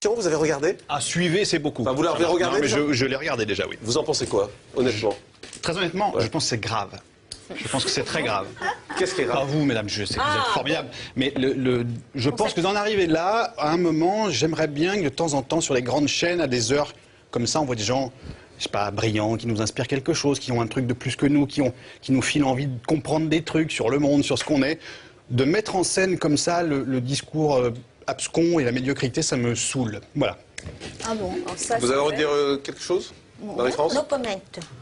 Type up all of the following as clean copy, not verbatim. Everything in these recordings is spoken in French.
Vous avez regardé? Ah, suivez, c'est beaucoup. Enfin, vous l'avez regardé déjà? Je l'ai regardé déjà, oui. Vous en pensez quoi, honnêtement? Très honnêtement, je pense que c'est grave. Je pense que c'est très grave. Qu'est-ce qui est grave? Pas vous, mesdames, je sais que vous êtes formidables. Mais je pense que d'en arriver là, à un moment, j'aimerais bien que de temps en temps, sur les grandes chaînes, à des heures comme ça, on voit des gens, je sais pas, brillants, qui nous inspirent quelque chose, qui ont un truc de plus que nous, qui nous filent envie de comprendre des trucs sur le monde, sur ce qu'on est. De mettre en scène comme ça le discours abscon et la médiocrité, ça me saoule. Voilà. Ah bon, alors ça, Vous avez envie de dire quelque chose, Marie-France? No comment.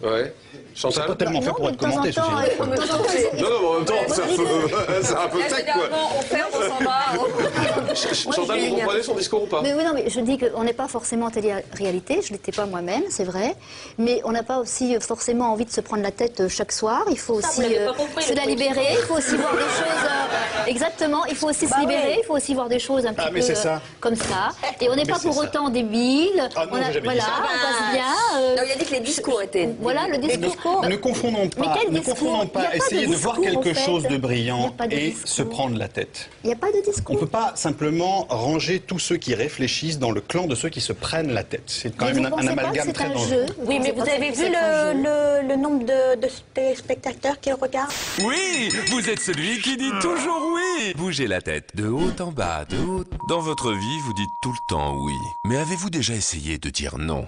Ouais. C'est Chantal? pas tellement fait pour être commenté, ceci. Non, non, mais en même temps, c'est un peu sec, quoi. on ferme, on s'en va. Chantal, vous comprenez son discours ou pas? Mais oui, non, mais je dis qu'on n'est pas forcément en télé-réalité, je ne l'étais pas moi-même, c'est vrai, mais on n'a pas aussi forcément envie de se prendre la tête chaque soir, il faut aussi se la libérer, il faut aussi voir des choses, exactement, il faut aussi se libérer, il faut aussi voir des choses un petit peu comme ça, et on n'est pas pour autant débiles, voilà, on passe bien. Non, il a dit que les discours étaient... Voilà, le discours. Ne confondons pas, essayer de voir quelque chose de brillant et se prendre la tête. Il n'y a pas de discours. On ne peut pas simplement ranger tous ceux qui réfléchissent dans le clan de ceux qui se prennent la tête. C'est quand même un amalgame très dangereux. Oui, mais vous avez vu le nombre de téléspectateurs qui le regardent? Oui, vous êtes celui qui dit toujours oui. Bougez la tête de haut en bas, de haut. Dans votre vie, vous dites tout le temps oui. Mais avez-vous déjà essayé de dire non?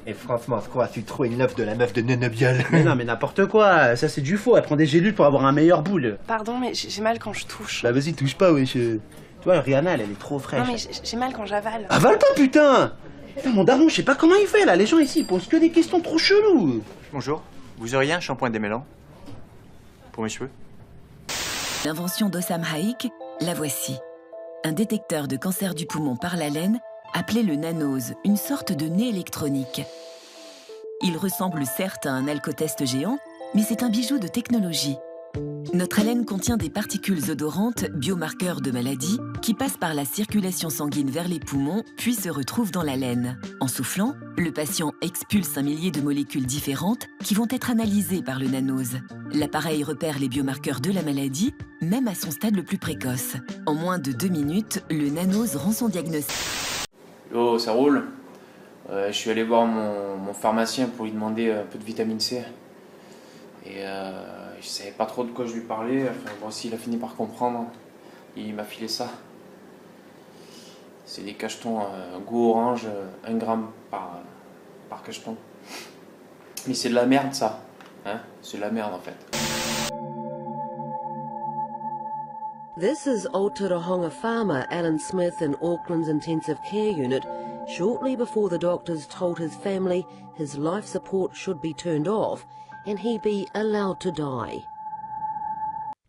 Et franchement, je crois que tu trouves une œuf de la meuf de Nenobiol. Mais non, mais n'importe quoi, ça c'est du faux, elle prend des gélules pour avoir un meilleur boule. Pardon, mais j'ai mal quand je touche. Bah vas-y, touche pas, wesh. Tu vois, Rihanna, elle est trop fraîche. Non, mais j'ai mal quand j'avale. Avale pas, putain! Putain, mon daron, je sais pas comment il fait là, les gens ici ils posent que des questions trop cheloues. Bonjour, vous auriez un shampoing démêlant pour mes cheveux? L'invention d'Ossam Haïk, la voici. Un détecteur de cancer du poumon par l'haleine, appelé le nanose, une sorte de nez électronique. Il ressemble certes à un alcotest géant, mais c'est un bijou de technologie. Notre haleine contient des particules odorantes, biomarqueurs de maladie, qui passent par la circulation sanguine vers les poumons, puis se retrouvent dans la laine. En soufflant, le patient expulse un millier de molécules différentes qui vont être analysées par le nanose. L'appareil repère les biomarqueurs de la maladie, même à son stade le plus précoce. En moins de 2 minutes, le nanose rend son diagnostic. Oh, ça roule. Je suis allé voir mon pharmacien pour lui demander un peu de vitamine C. Et je savais pas trop de quoi je lui parlais. Enfin, bon, s'il a fini par comprendre, il m'a filé ça. C'est des cachetons goût orange, 1 gramme par cacheton. Mais c'est de la merde, ça. Hein? C'est de la merde, en fait. This is Aotearoa farmer Alan Smith in Auckland's intensive care unit shortly before the doctors told his family his life support should be turned off and he be allowed to die.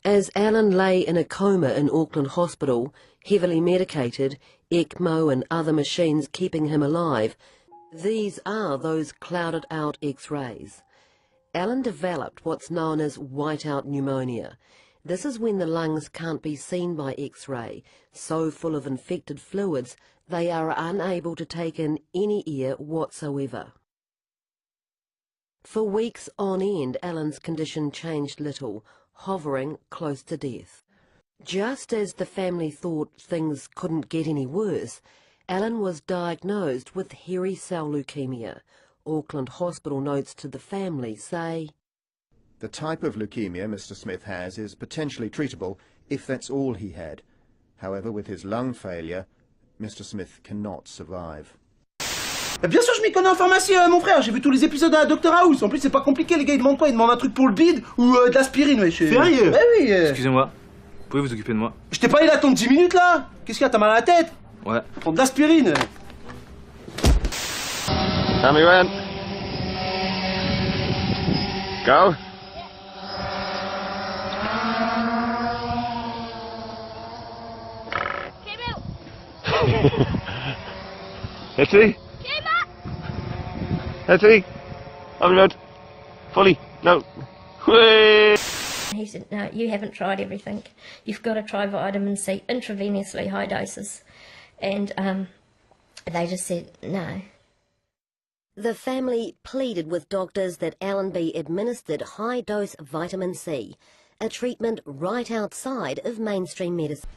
As Alan lay in a coma in Auckland Hospital, heavily medicated, ECMO and other machines keeping him alive, these are those clouded out X-rays. Alan developed what's known as whiteout pneumonia. This is when the lungs can't be seen by X-ray, so full of infected fluids they are unable to take in any air whatsoever. For weeks on end, Alan's condition changed little, hovering close to death. Just as the family thought things couldn't get any worse, Alan was diagnosed with hairy cell leukemia. Auckland Hospital notes to the family say, "The type of leukemia Mr. Smith has is potentially treatable if that's all he had. However, with his lung failure, Mr. Smith cannot survive." Bien sûr, je m'y connais en pharmacie, mon frère. J'ai vu tous les épisodes à Dr House. En plus, c'est pas compliqué, les gars. Ils demandent quoi? Ils demandent un truc pour le bide ou de l'aspirine, wesh. Sérieux? Ouais, oui. Excusez-moi, vous pouvez vous occuper de moi? Je t'ai pas dit d'attendre 10 minutes là. Qu'est-ce qu'il y a? T'as mal à la tête? Ouais. Prends de l'aspirine. Tell me when. Go. Hetty? Hetty? On the road. Fully. No. Whee! He said, no, you haven't tried everything. You've got to try vitamin C intravenously, high doses. And they just said, no. The family pleaded with doctors that Alan be administered high-dose vitamin C, a treatment right outside of mainstream medicine.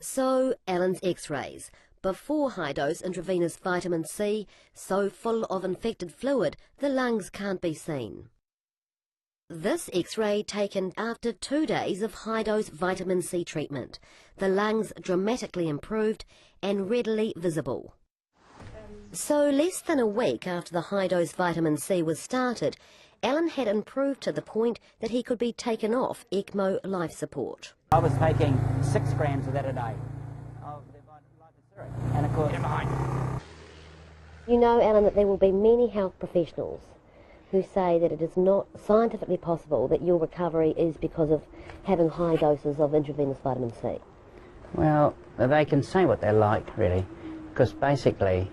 So, Alan's x-rays. Before high-dose intravenous vitamin C, so full of infected fluid, the lungs can't be seen. This x-ray taken after 2 days of high-dose vitamin C treatment. The lungs dramatically improved and readily visible. So less than a week after the high-dose vitamin C was started, Alan had improved to the point that he could be taken off ECMO life support. I was taking 6 grams of that a day. And of course, You know, Alan, that there will be many health professionals who say that it is not scientifically possible that your recovery is because of having high doses of intravenous vitamin C. well, they can say what they like, really, because basically,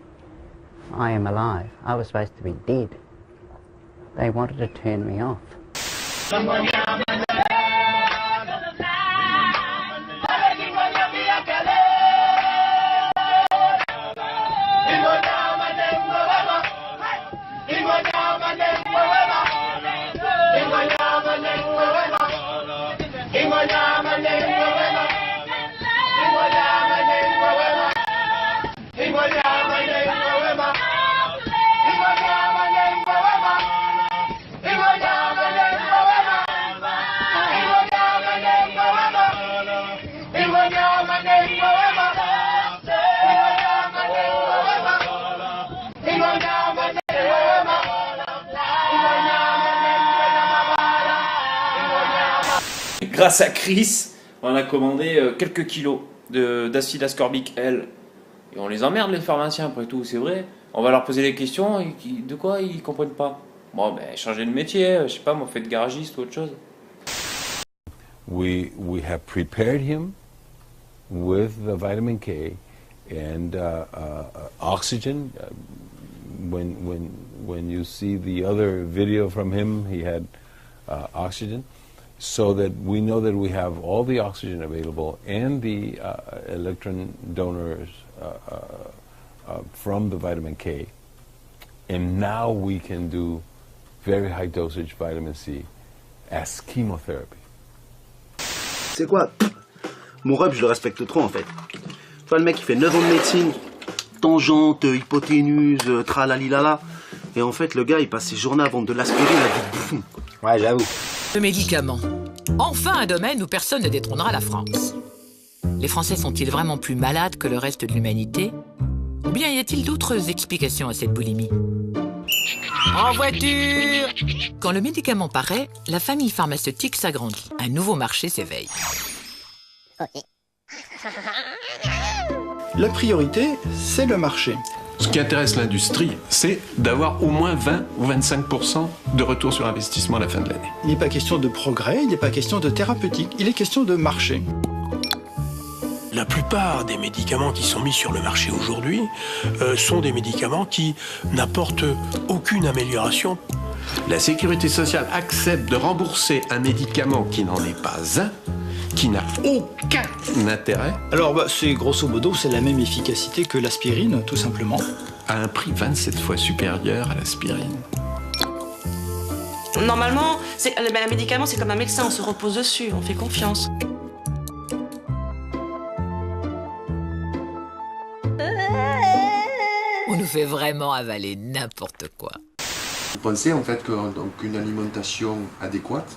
I am alive. I was supposed to be dead. They wanted to turn me off. Grâce à Chris, on a commandé quelques kilos d'acide ascorbique L. Et on les emmerde les pharmaciens après tout, c'est vrai. On va leur poser des questions, et de quoi ils comprennent pas. Bon ben changez de métier, je sais pas moi, faites garagiste ou autre chose. We have prepared him with the vitamin K and oxygen. When you see the other video from him, he had oxygen. So that we know that we have all the oxygen available and the electron donors from the vitamin K. And now we can do very high dosage vitamin C as chemotherapy. C'est quoi? Mon rep, je le respecte trop en fait. Tu vois, le mec, il fait 9 ans de médecine, tangente, hypoténuse, tralalilala. Et en fait, le gars, il passe ses journées à vendre de l'aspirine à du bouffon. Ouais, j'avoue. Le médicament. Enfin un domaine où personne ne détrônera la France. Les Français sont-ils vraiment plus malades que le reste de l'humanité? Ou bien y a-t-il d'autres explications à cette boulimie? En voiture! Quand le médicament paraît, la famille pharmaceutique s'agrandit. Un nouveau marché s'éveille. La priorité, c'est le marché. Ce qui intéresse l'industrie, c'est d'avoir au moins 20 ou 25% de retour sur investissement à la fin de l'année. Il n'est pas question de progrès, il n'est pas question de thérapeutique, il est question de marché. La plupart des médicaments qui sont mis sur le marché aujourd'hui sont des médicaments qui n'apportent aucune amélioration. La sécurité sociale accepte de rembourser un médicament qui n'en est pas un, qui n'a aucun intérêt. Alors, c'est grosso modo, c'est la même efficacité que l'aspirine, tout simplement. À un prix 27 fois supérieur à l'aspirine. Normalement, un médicament, c'est comme un médecin, on se repose dessus, on fait confiance. On nous fait vraiment avaler n'importe quoi. Vous pensez en fait qu'une alimentation adéquate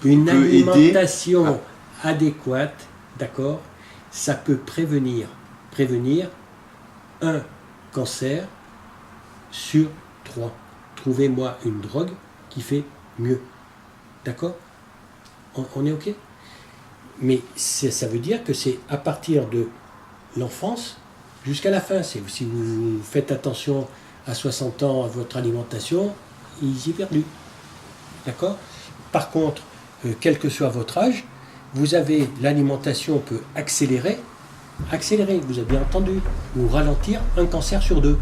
Une peut aider alimentation adéquate, d'accord, ça peut prévenir un cancer sur 3. Trouvez-moi une drogue qui fait mieux. D'accord ? On est OK ? Mais ça veut dire que c'est à partir de l'enfance jusqu'à la fin. Si vous faites attention à 60 ans à votre alimentation, ils y perdent. D'accord ? Par contre, quel que soit votre âge, vous avez l'alimentation peut accélérer, vous avez bien entendu, ou ralentir un cancer sur 2.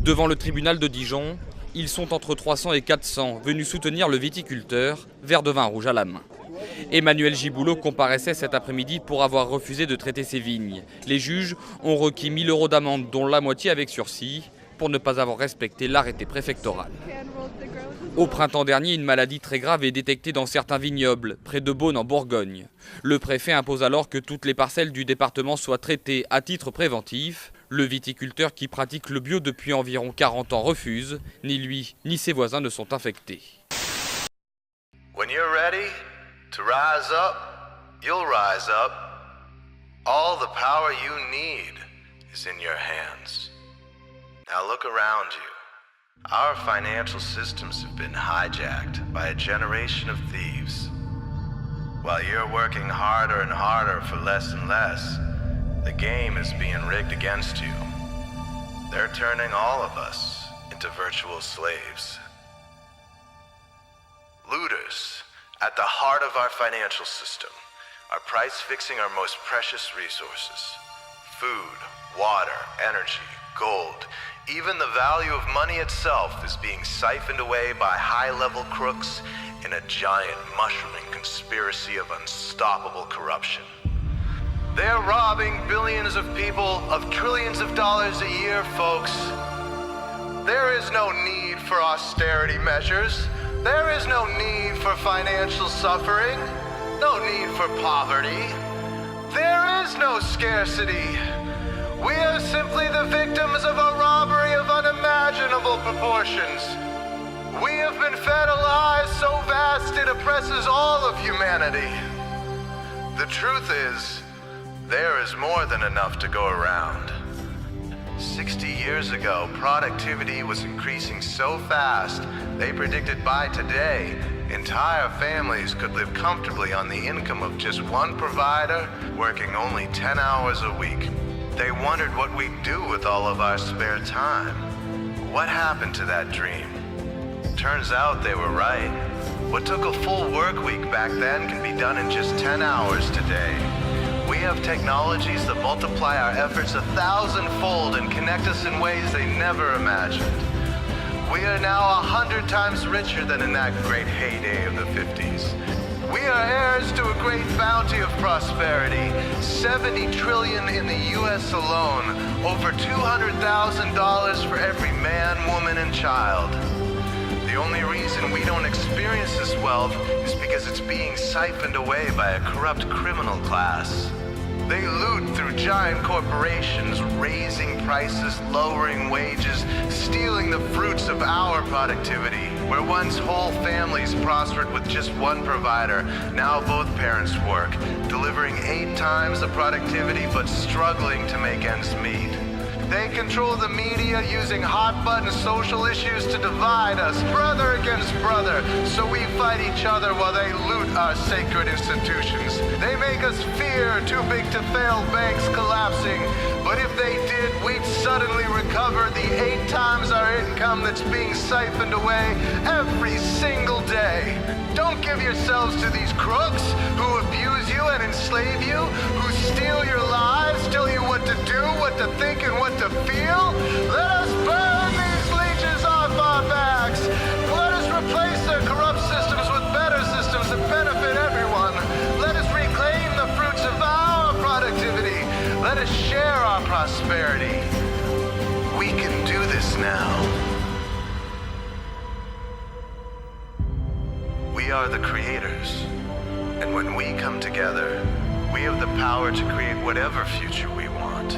Devant le tribunal de Dijon, ils sont entre 300 et 400 venus soutenir le viticulteur, verre de vin rouge à la main. Emmanuel Giboulot comparaissait cet après-midi pour avoir refusé de traiter ses vignes. Les juges ont requis 1 000 € d'amende, dont la moitié avec sursis, pour ne pas avoir respecté l'arrêté préfectoral. Au printemps dernier, une maladie très grave est détectée dans certains vignobles, près de Beaune en Bourgogne. Le préfet impose alors que toutes les parcelles du département soient traitées à titre préventif. Le viticulteur qui pratique le bio depuis environ 40 ans refuse. Ni lui, ni ses voisins ne sont infectés. When you're ready to rise up, you'll rise up. All the power you need is in your hands. Now look around you. Our financial systems have been hijacked by a generation of thieves. While you're working harder and harder for less and less, the game is being rigged against you. They're turning all of us into virtual slaves. Looters, at the heart of our financial system, are price-fixing our most precious resources. Food, water, energy, gold. Even the value of money itself is being siphoned away by high-level crooks in a giant mushrooming conspiracy of unstoppable corruption. They're robbing billions of people of trillions of dollars a year, folks. There is no need for austerity measures. There is no need for financial suffering. No need for poverty. There is no scarcity. We are simply the victims of a robbery of unimaginable proportions. We have been fed a lie so vast it oppresses all of humanity. The truth is, there is more than enough to go around. 60 years ago, productivity was increasing so fast, they predicted by today, entire families could live comfortably on the income of just one provider, working only 10 hours a week. They wondered what we'd do with all of our spare time. What happened to that dream? Turns out they were right. What took a full work week back then can be done in just 10 hours today. We have technologies that multiply our efforts 1,000-fold and connect us in ways they never imagined. We are now 100 times richer than in that great heyday of the 50s. We are heirs to a great bounty of prosperity. 70 trillion in the U.S. alone. Over $200,000 for every man, woman, and child. The only reason we don't experience this wealth is because it's being siphoned away by a corrupt criminal class. They loot through giant corporations, raising prices, lowering wages, stealing the fruits of our productivity. Where once whole families prospered with just one provider, now both parents work, delivering 8 times the productivity but struggling to make ends meet. They control the media using hot-button social issues to divide us, brother against brother, so we fight each other while they loot our sacred institutions. They make us fear too big to fail banks collapsing, but if they did, we'd suddenly recover the 8 times our income that's being siphoned away every single day. Don't give yourselves to these crooks who abuse you and enslave you, who steal your lives, tell you what to do, what to think, and what to feel. Let us burn these leeches off our backs. Let us replace their corrupt systems with better systems that benefit everyone. Let us reclaim the fruits of our productivity. Let us share our prosperity. We can do this now. We are the creators, and when we come together, we have the power to create whatever future we want.